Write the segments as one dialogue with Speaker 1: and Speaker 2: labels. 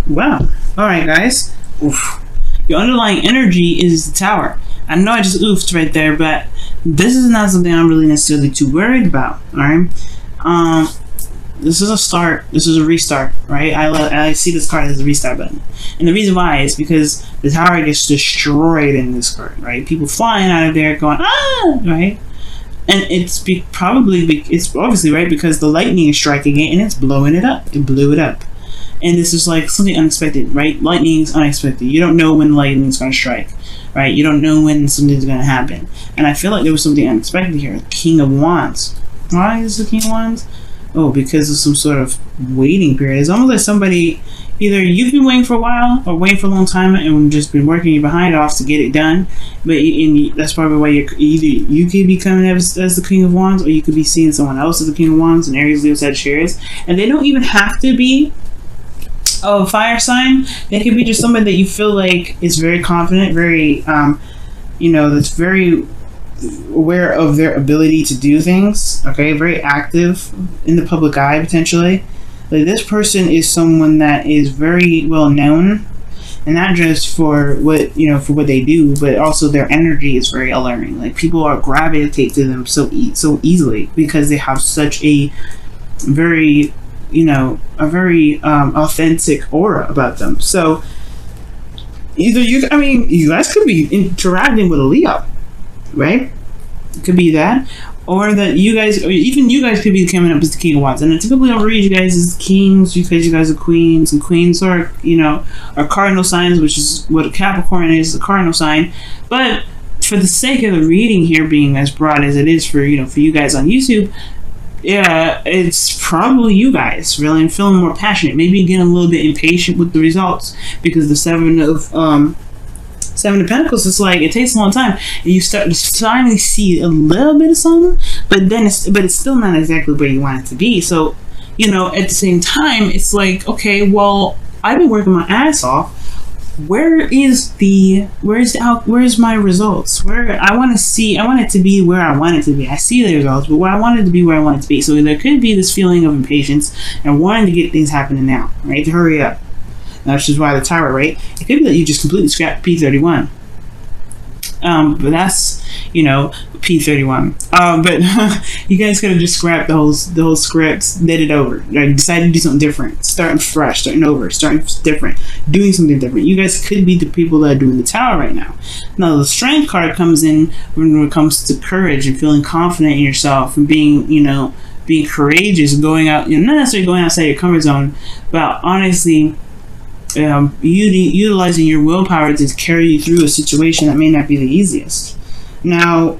Speaker 1: Wow. All right, guys. Oof. Your underlying energy is the Tower. I know I just oofed right there, but this is not something I'm really necessarily too worried about. All right. This is a start. This is a restart, right? I see this card as a restart button, and the reason why is because the Tower gets destroyed in this card, right? People flying out of there, going right, and it's it's obviously right because the lightning is striking it and it's blowing it up. It blew it up, and this is like something unexpected, right? Lightning is unexpected. You don't know when lightning is going to strike, right? You don't know when something's going to happen, and I feel like there was something unexpected here. King of Wands. Why is the King of Wands? Oh, because of some sort of waiting period. It's almost like somebody, either you've been waiting for a while or waiting for a long time and just been working your behind off to get it done. But that's probably why you could be coming as the King of Wands, or you could be seeing someone else as the King of Wands, and Aries, Leo, Sagittarius. And they don't even have to be a fire sign. They could be just somebody that you feel like is very confident, very, that's very aware of their ability to do things, okay, very active in the public eye potentially. Like, this person is someone that is very well known, and not just for what they do, but also their energy is very alluring. Like, people are gravitate to them so easily because they have such a very authentic aura about them. So either you guys could be interacting with a Leo, right? It could be that, or that you guys, or even you guys, could be coming up as the King of Wands. And I typically don't read you guys as kings because you guys are queens, and queens are cardinal signs, which is what a Capricorn is, a cardinal sign. But for the sake of the reading here being as broad as it is for you guys on YouTube, yeah, it's probably you guys really feeling more passionate, maybe getting a little bit impatient with the results, because the Seven of Pentacles, it's like it takes a long time, and you start to finally see a little bit of something, but it's still not exactly where you want it to be. So, at the same time, it's like, okay, well, I've been working my ass off. Where's my results? Where I want it to be where I want it to be. I see the results, but I want it to be where I want it to be. So there could be this feeling of impatience and wanting to get things happening now, right? To hurry up. Which is why the Tower, right? It could be that you just completely scrapped P31. But that's, P31. But you guys could have just scrapped the whole script, did it over. Like, decided to do something different. Starting fresh, starting over, starting different, doing something different. You guys could be the people that are doing the Tower right now. Now, the Strength card comes in when it comes to courage and feeling confident in yourself and being courageous, going out, not necessarily going outside your comfort zone, but honestly, utilizing your willpower to carry you through a situation that may not be the easiest. Now,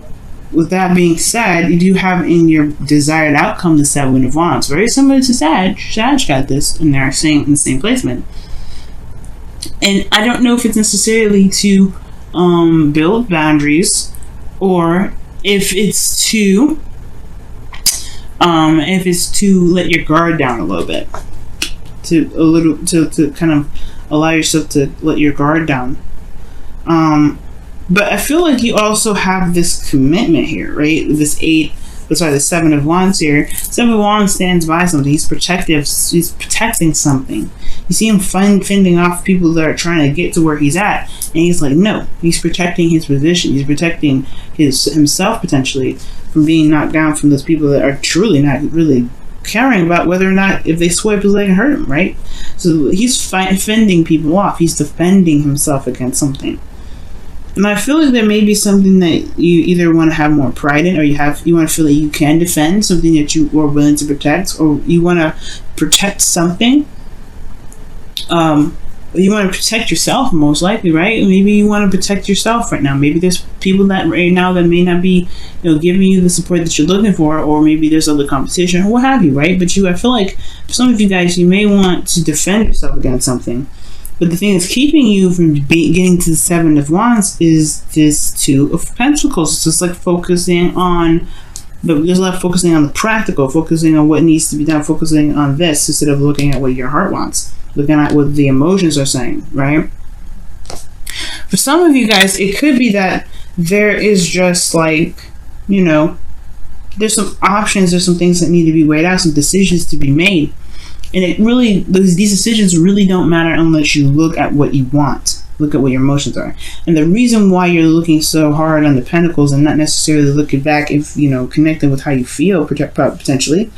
Speaker 1: with that being said, you do have in your desired outcome the Seven of Wands, very similar to Sag. Sag got this, and they're saying in the same placement. And I don't know if it's necessarily to build boundaries, or if it's to let your guard down a little bit. To kind of allow yourself to let your guard down. But I feel like you also have this commitment here, right? The Seven of Wands here. Seven of Wands stands by something. He's protective. He's protecting something. You see him fending off people that are trying to get to where he's at, and he's like, no. He's protecting his position. He's protecting himself potentially from being knocked down from those people that are truly not really caring about whether or not if they swipe his leg and hurt him, right? So he's fending people off. He's defending himself against something. And I feel like there may be something that you either want to have more pride in, or you want to feel that you can defend something that you are willing to protect, or you want to protect something. You want to protect yourself, most likely, right? Maybe you want to protect yourself right now. Maybe there's people that right now that may not be, giving you the support that you're looking for, or maybe there's other competition, or what have you, right? But I feel like for some of you guys, you may want to defend yourself against something. But the thing that's keeping you from getting to the Seven of Wands is this Two of Pentacles. It's just like focusing on the practical, focusing on what needs to be done, focusing on this instead of looking at what your heart wants, looking at what the emotions are saying, right? For some of you guys, it could be that there is just like, there's some options, there's some things that need to be weighed out, some decisions to be made. And it really, these decisions really don't matter unless you look at what you want. Look at what your emotions are. And the reason why you're looking so hard on the pentacles and not necessarily looking back, if connecting with how you feel potentially,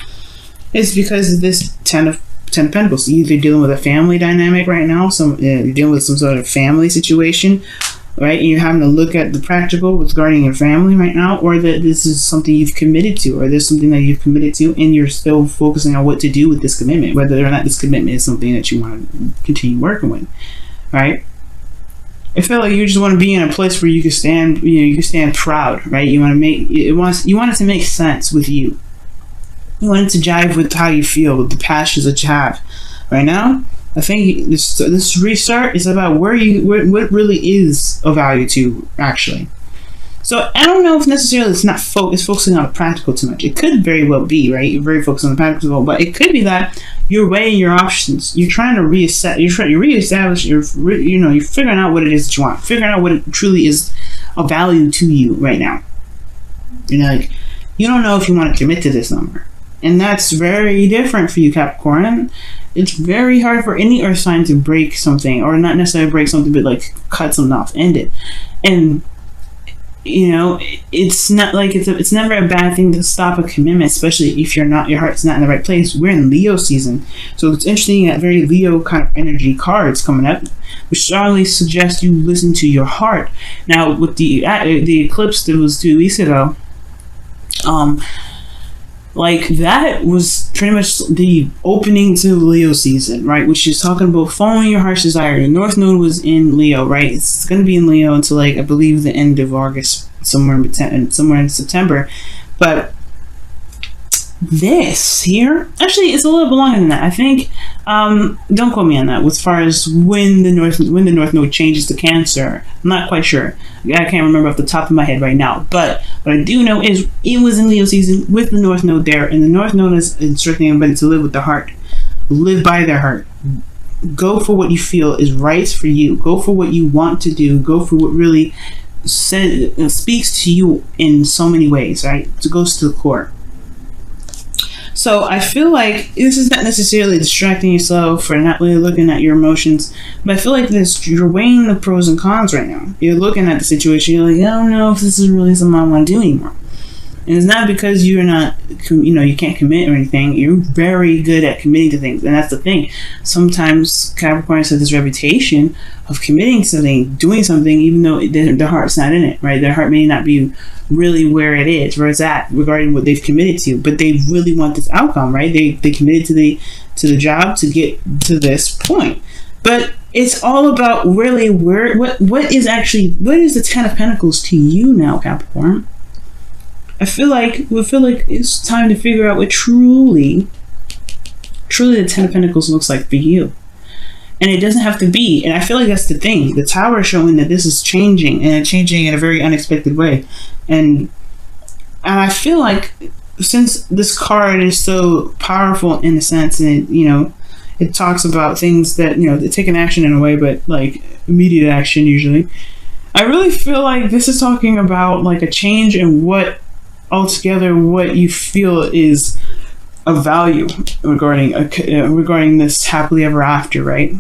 Speaker 1: is because of this Ten of Pentacles. You're either dealing with a family dynamic right now, you're dealing with some sort of family situation, right? And you're having to look at the practical regarding your family right now, or that this is something you've committed to, or there's something that you've committed to, and you're still focusing on what to do with this commitment, whether or not this commitment is something that you want to continue working with, right? I feel like you just want to be in a place where you can stand, you can stand proud, right? You want it to make sense with you. You want it to jive with how you feel, with the passions that you have. Right now, I think this restart is about what really is of value to you, actually. So I don't know if necessarily it's focusing on the practical too much. It could very well be, right? You're very focused on the practical, but it could be that you're weighing your options. You're trying to reestablish. You're figuring out what it is that you want. Figuring out what it truly is of value to you right now. You don't know if you want to commit to this number. And that's very different for you, Capricorn. It's very hard for any earth sign to break something, or not necessarily break something, but like cut something off, end it. And it's not like it's never a bad thing to stop a commitment, especially if your heart's not in the right place. We're in Leo season, so it's interesting that very Leo kind of energy cards coming up, which strongly suggests you listen to your heart. Now, with the eclipse that was 2 weeks ago, like that was pretty much the opening to Leo season, right? Which is talking about following your heart's desire. The North Node was in Leo, right? It's going to be in Leo until like I believe the end of August, somewhere in September. But this here, actually, it's a little bit longer than that. I think. Don't quote me on that. As far as when the North Node changes to Cancer, I'm not quite sure. I can't remember off the top of my head right now. But what I do know is it was in Leo season with the North Node there, and the North Node is instructing everybody to live with the heart, live by their heart. Go for what you feel is right for you. Go for what you want to do. Go for what really speaks to you in so many ways, right? It goes to the core. So I feel like this is not necessarily distracting yourself or not really looking at your emotions, but I feel like you're weighing the pros and cons right now. You're looking at the situation, you're like, I don't know if this is really something I want to do anymore. And it's not because you're not, you can't commit or anything. You're very good at committing to things. And that's the thing. Sometimes Capricorns have this reputation of committing something, doing something, even though their heart's not in it, right? Their heart may not be really where it is, where it's at regarding what they've committed to, but they really want this outcome, right? They committed to the job to get to this point. But it's all about really what is the Ten of Pentacles to you now, Capricorn? I feel like it's time to figure out what truly the Ten of Pentacles looks like for you. And it doesn't have to be. And I feel like that's the thing. The Tower is showing that this is changing, and changing in a very unexpected way. And I feel like since this card is so powerful in a sense, and it talks about things that they take an action in a way, but like immediate action usually. I really feel like this is talking about like a change in what you feel is of value regarding this happily ever after, right?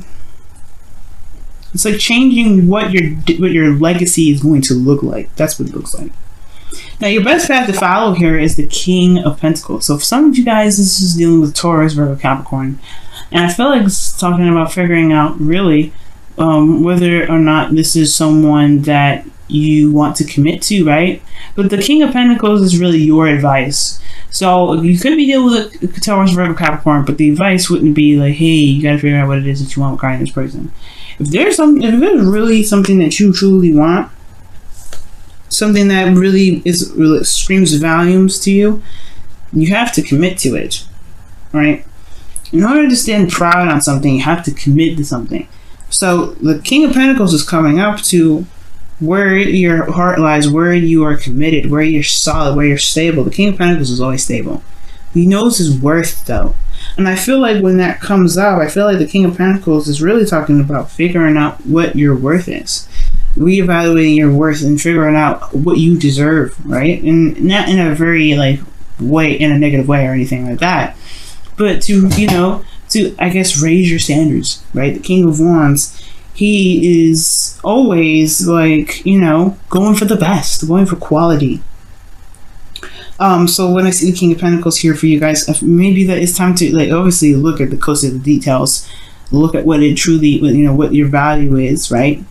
Speaker 1: It's like changing what your legacy is going to look like. That's what it looks like. Now, your best path to follow here is the King of Pentacles. So for some of you guys, this is dealing with Taurus, Virgo, Capricorn. And I feel like it's talking about figuring out really whether or not this is someone that you want to commit to, right? But the King of Pentacles is really your advice. So you could be dealing with a Taurus, Virgo, Capricorn, but the advice wouldn't be like, hey, you got to figure out what it is that you want regarding this person. If there's really something that you truly want, something that really screams volumes to you, you have to commit to it, right? In order to stand proud on something, you have to commit to something. So the King of Pentacles is coming up to where your heart lies, where you are committed, where you're solid, where you're stable. The King of Pentacles is always stable. He knows his worth, though. And I feel like when that comes up, I feel like the King of Pentacles is really talking about figuring out what your worth is. Reevaluating your worth and figuring out what you deserve, right? And not in a very, way, in a negative way or anything like that. But to, to, I guess, raise your standards, right? The King of Wands, he is always like, you know, going for the best, going for quality. So when I see the King of Pentacles here for you guys, maybe that it's time to, like, obviously look at the closer to the details, look at what it truly, you know, what your value is, right?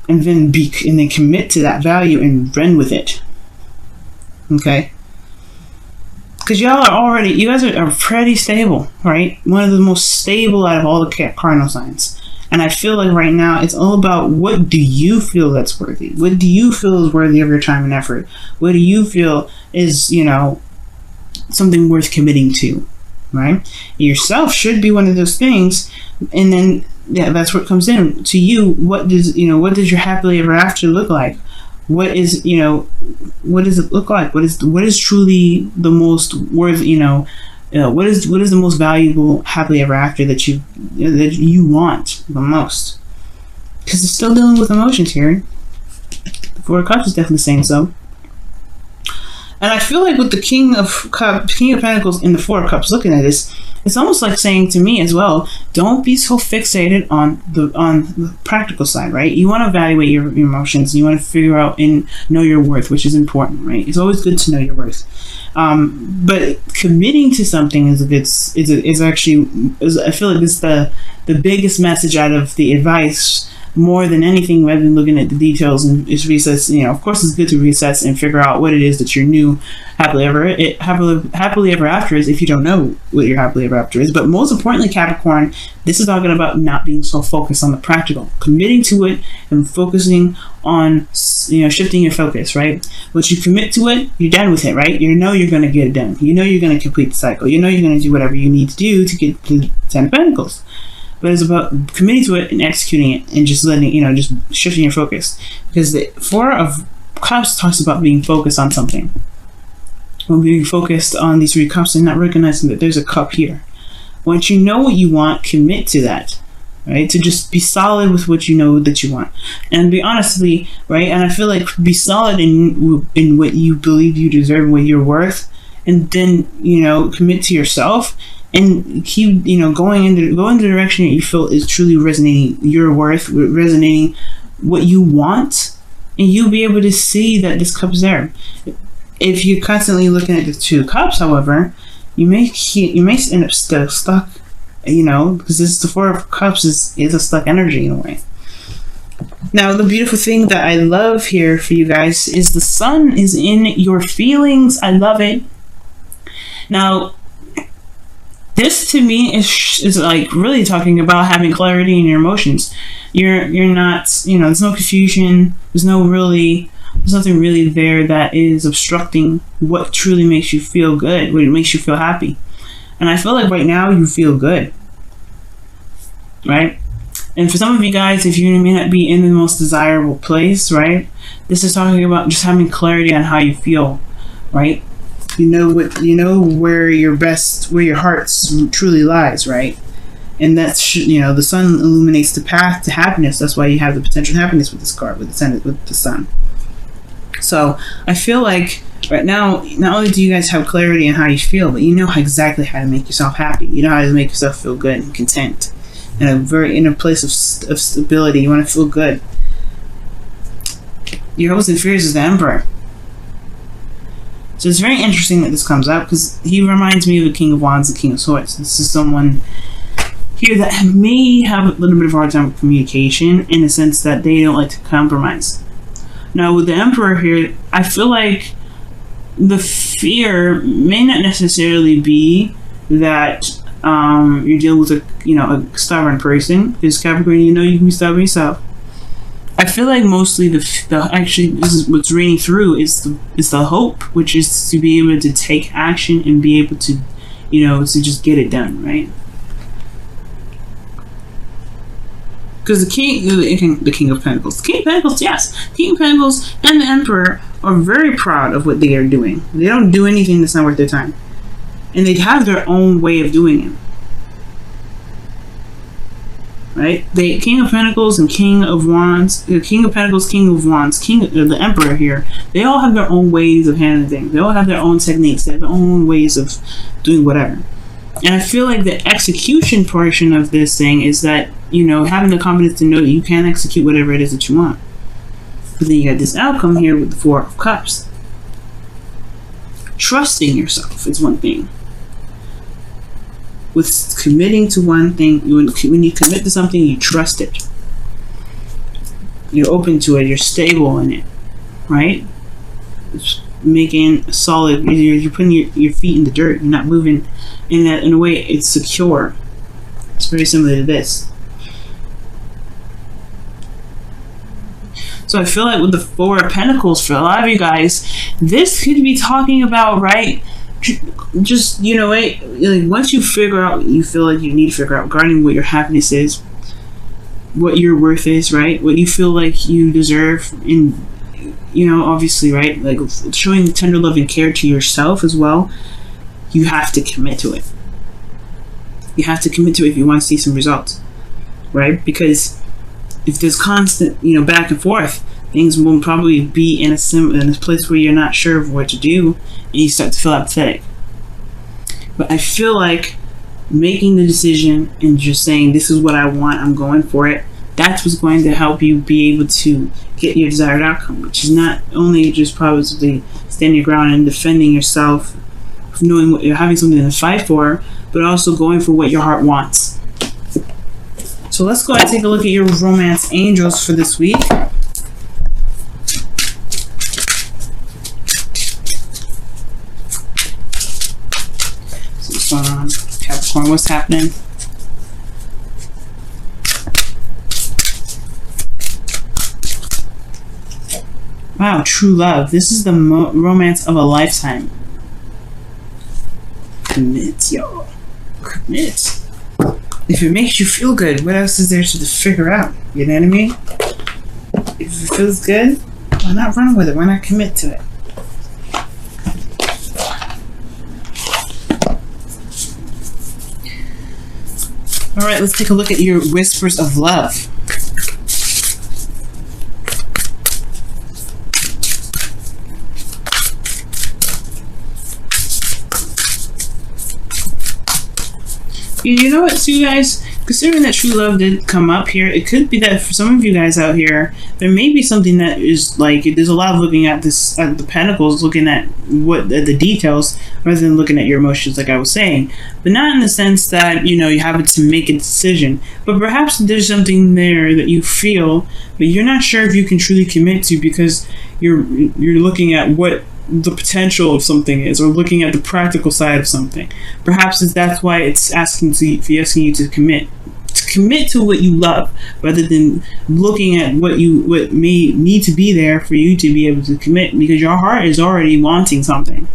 Speaker 1: And then commit to that value and run with it. Okay? Because y'all are already, you guys are pretty stable, right? One of the most stable out of all the cardinal signs. And I feel like right now it's all about, what do you feel that's worthy? What do you feel is worthy of your time and effort? What do you feel is, you know, something worth committing to, right? Yourself should be one of those things. And then, yeah, that's what comes in to you. What does your happily ever after look like? What is, you know, what does it look like? What is truly the most worth, you know, what is the most valuable happily ever after that you want the most? Because it's still dealing with emotions here. The Four of Cups is definitely saying so. And I feel like with the King of Pentacles and the Four of Cups looking at this, it's almost like saying to me as well, don't be so fixated on the practical side, right? You want to evaluate your emotions. You want to figure out and know your worth, which is important, right? It's always good to know your worth. But committing to something is actually I feel like this is the biggest message out of the advice, more than anything, rather than looking at the details and just reassess. You know, of course, it's good to reassess and figure out what it is that your new happily ever after is, if you don't know what your happily ever after is. But most importantly, Capricorn, this is talking about not being so focused on the practical, committing to it and focusing on, you know, shifting your focus, right? Once you commit to it, you're done with it, right? You know you're going to get it done. You know you're going to complete the cycle. You know you're going to do whatever you need to do to get to 10 of Pentacles. But it's about committing to it and executing it and just letting, you know, just shifting your focus. Because the Four of Cups talks about being focused on something. When being focused on these three cups and not recognizing that there's a cup here. Once you know what you want, commit to that. Right? To just be solid with what you know that you want. And be honestly, right? And I feel like be solid in what you believe you deserve, what you're worth. And then, you know, commit to yourself. And keep, you know, going in the direction that you feel is truly resonating your worth, resonating what you want, and you'll be able to see that this cup's there. If you're constantly looking at the Two Cups, however, you may end up still stuck, you know, because this is the Four of Cups is a stuck energy in a way. Now, the beautiful thing that I love here for you guys is the Sun is in your feelings. I love it. Now, this to me is like really talking about having clarity in your emotions. You're not, you know, there's no confusion. There's nothing really there that is obstructing what truly makes you feel good, what makes you feel happy. And I feel like right now you feel good, right? And for some of you guys, if you may not be in the most desirable place, right? This is talking about just having clarity on how you feel, right? You know where your heart truly lies, right? And that's, you know, the Sun illuminates the path to happiness. That's why you have the potential happiness with this card, with the Sun. So I feel like right now, not only do you guys have clarity on how you feel, but you know exactly how to make yourself happy. You know how to make yourself feel good and content, in a place of stability. You want to feel good. Your hopes and fears is the Emperor. So it's very interesting that this comes up, because he reminds me of the King of Wands and King of Swords. This is someone here that may have a little bit of a hard time with communication, in the sense that they don't like to compromise. Now with the Emperor here, I feel like the fear may not necessarily be that you're dealing with a stubborn person, because Capricorn, you know you can be stubborn yourself. I feel like mostly actually this is what's reigning through is the hope, which is to be able to take action and be able to, you know, to just get it done, right? Because the King of Pentacles, yes, the King of Pentacles and the Emperor are very proud of what they are doing. They don't do anything that's not worth their time, and they have their own way of doing it. Right? The King of Pentacles and King of Wands, the King of Pentacles, King of Wands, the Emperor here, they all have their own ways of handling things. They all have their own techniques. They have their own ways of doing whatever. And I feel like the execution portion of this thing is that, you know, having the confidence to know that you can execute whatever it is that you want. But then you got this outcome here with the Four of Cups. Trusting yourself is one thing. With committing to one thing, when you commit to something, you trust it. You're open to it. You're stable in it, right? It's making solid. You're putting your feet in the dirt. You're not moving in a way. It's secure. It's very similar to this. So I feel like with the Four of Pentacles, for a lot of you guys, this could be talking about, right, just, you know, like once you figure out, you feel like you need to figure out regarding what your happiness is, what your worth is, right, what you feel like you deserve, in, you know, obviously, right, like showing tender love and care to yourself as well. You have to commit to it. You have to commit to it if you want to see some results, right? Because if there's constant, you know, back and forth, things will probably be in a place where you're not sure of what to do, and you start to feel apathetic. But I feel like making the decision and just saying, this is what I want, I'm going for it, that's what's going to help you be able to get your desired outcome, which is not only just probably standing your ground and defending yourself, knowing what you're having something to fight for, but also going for what your heart wants. So let's go ahead and take a look at your romance angels for this week. So what's going on, Capricorn? What's happening? Wow, true love. This is the romance of a lifetime. Commit, y'all. Commit. If it makes you feel good, what else is there to figure out? You know what I mean? If it feels good, why not run with it? Why not commit to it? Alright, let's take a look at your whispers of love. You know what, so you guys, considering that true love did come up here, it could be that for some of you guys out here, there may be something that is like, there's a lot of looking at this, at the pentacles, looking at what the details, rather than looking at your emotions, like I was saying. But not in the sense that, you know, you have to make a decision, but perhaps there's something there that you feel, but you're not sure if you can truly commit to, because you're looking at what the potential of something is, or looking at the practical side of something. Perhaps that's why it's asking you to commit to what you love, rather than looking at what may need to be there for you to be able to commit, because your heart is already wanting something.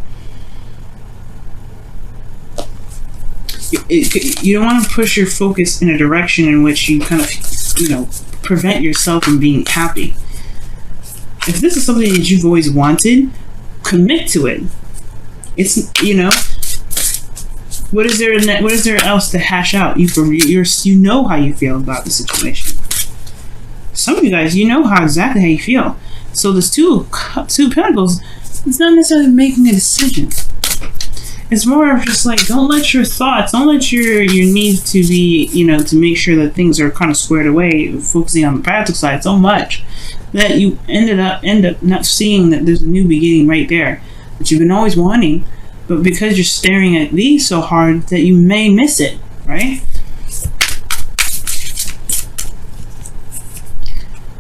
Speaker 1: You don't want to push your focus in a direction in which you kind of, you know, prevent yourself from being happy. If this is something that you've always wanted, commit to it. It's, you know, what is there else to hash out? You know how you feel about the situation. Some of you guys, you know exactly how you feel. So this two pentacles, it's not necessarily making a decision. It's more of just like, don't let your thoughts, don't let your needs to be, you know, to make sure that things are kind of squared away, focusing on the practical side so much that you end up not seeing that there's a new beginning right there that you've been always wanting, but because you're staring at these so hard that you may miss it, right?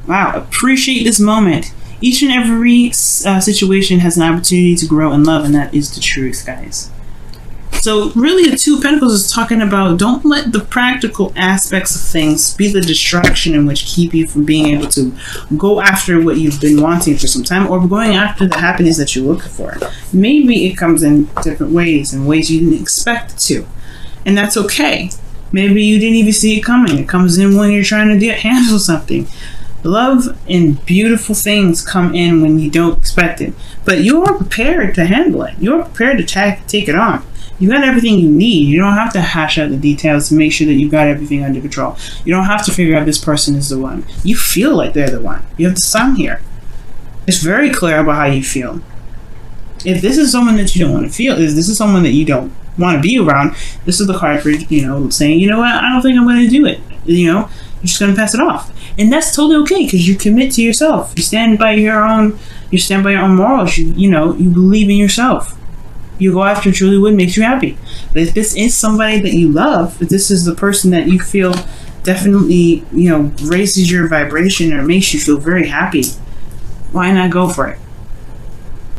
Speaker 1: Wow, appreciate this moment. Each and every situation has an opportunity to grow in love, and that is the truth, guys. So really, the Two of Pentacles is talking about, don't let the practical aspects of things be the distraction in which keep you from being able to go after what you've been wanting for some time, or going after the happiness that you're looking for. Maybe it comes in different ways, in ways you didn't expect it to, and that's okay. Maybe you didn't even see it coming. It comes in when you're trying to handle something. Love and beautiful things come in when you don't expect it, but you're prepared to handle it. You're prepared to take it on. You got everything you need. You don't have to hash out the details to make sure that you got everything under control. You don't have to figure out this person is the one. You feel like they're the one. You have the sun here. It's very clear about how you feel. If this is someone that you don't want to feel, if this is someone that you don't want to be around, this is the card for, saying, you know what, I don't think I'm going to do it. You're just going to pass it off. And that's totally okay, because you commit to yourself. You stand by your own morals. You believe in yourself. You go after truly what makes you happy. But if this is somebody that you love, if this is the person that you feel definitely, raises your vibration or makes you feel very happy, why not go for it?